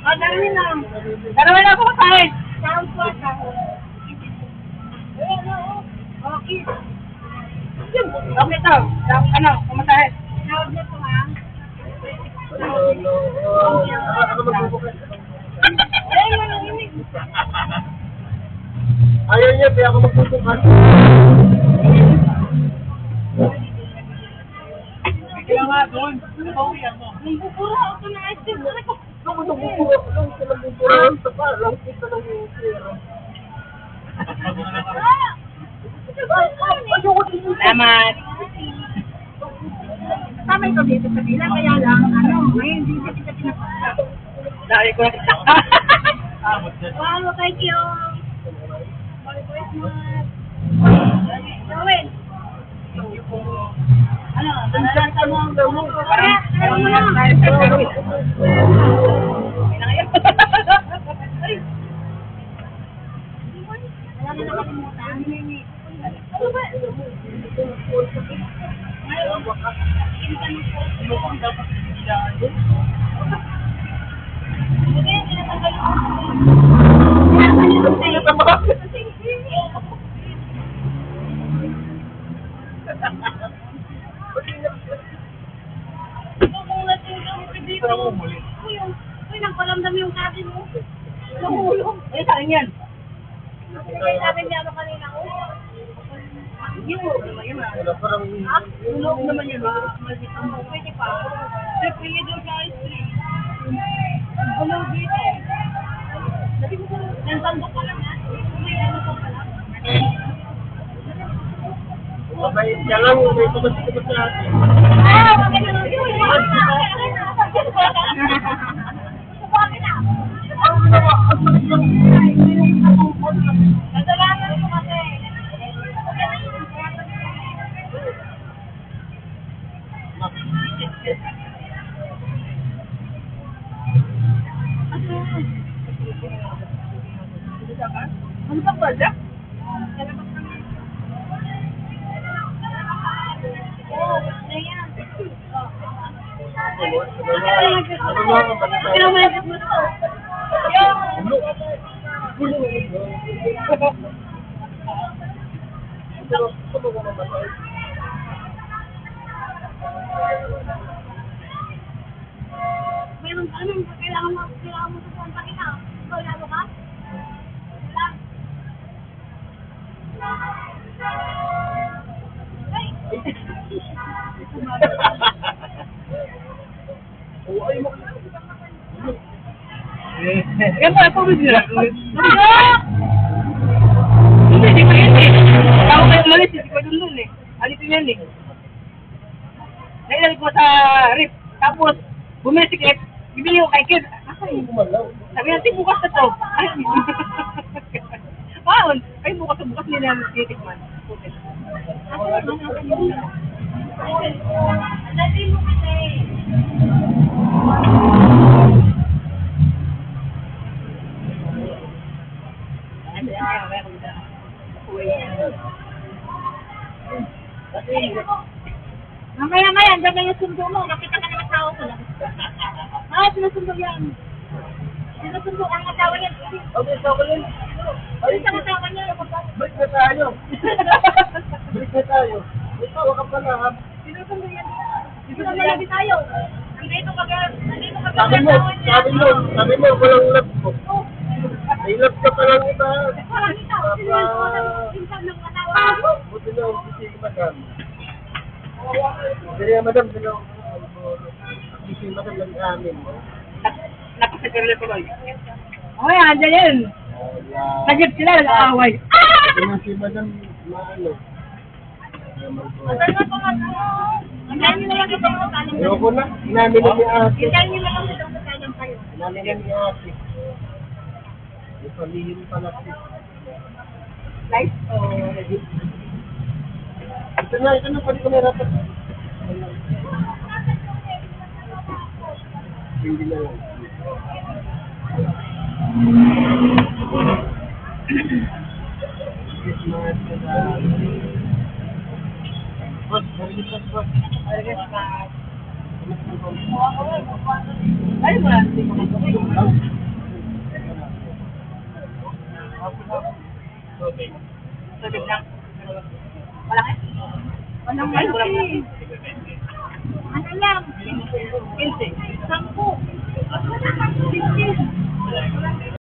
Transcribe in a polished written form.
Oh, dalamin lang. Dalamin lang ako kahit. Sahod po, sahod. Okay. Okay to. Ano, kumatahin. Sahod na po ha. Ayaw niya, kaya ako magpupukan. Kaya nga doon, nabawian mo. Nagbubura ako ng ice cream. Ako nagbubura ko lang sa nagbubura. Sa pa, lang kita lang yung sira. Salamat. Tama ito dito sa bila, kaya lang, ngayon, hindi sa kita pinapasok. Dahil ko na kita. Wow, thank you. Merry Christmas. Gawin. Ano, nalasa mo ang damo. Parang mo lang. Wala na nakalimutan. Ano ba? Uy, nagpalamdam yung sabi mo. Nahulog. Eh, saan yan? Kaya sabi niya ano kanina ko. Yung naman yun ah. Parang... Ulog naman yun ah. Pwede pa. Siyempre yun doon sa ice cream. Ulog dito. Sabi ko kung nansandok ka lang ha. May ano ko pala. Mabait ka lang, may tumas-tumas sa atin. Ah, bakit na lang yun? Kasalanan mo kasi. Ano ba ba? Oo, na yan. Kinamayagap mo to. Meron ka naman, kailangan mo sa Santa Kita. Ikaw, lalo ka? Wala. Ay! Yan ba, ito ba sila? Hindi ko yun eh. Ako kayo umalis, hindi ko dun eh. Alito yan eh. Nailalit mo sa rip. Tapos, bumisiklet. Bibili ko kay Kid. Sabi natin, bukas na to. Paon? Ay, bukas nila ang titikman. Dali mo kasi. Mamaya, dyan na yung sundo mo. Nakita ka ng asawa ko lang. Sinusundo yan. Sinusundo ang asawa niya. Okay, so ko yun. Ay, ang asawa niya. Balik na tayo. Balik na tayo. Ikaw, waka pala ha. Sinusundo yan. Sinusundo tayo. Nandito ka Sabi mo, walang love ko. May love ka pa lang iba. Parang ikaw. Sinusundo ng asawa ko. Buti na ang sisi madam. Sige madam, sila ang sisi madam lang amin. Nakasagirli ko lang. Okay, andyan yun. Nagip sila, nag-aaway. Kaya si madam, maano. Hintayin niyo na lang itong kasalang kayo. Ayoko na, inamin na ni ate. Hintayin niyo na lang itong kasalang kayo. Inamin na ni ate. May palihin pala siya. Light o ready? Ito na, pwede ko na rapat. Hindi na lang. Christmas, Boss, narinig boss. Ay, wala. Hindi ko na. Okay. Tubig lang. Wala ka? Walang malaki. Ano lang? 15. 10.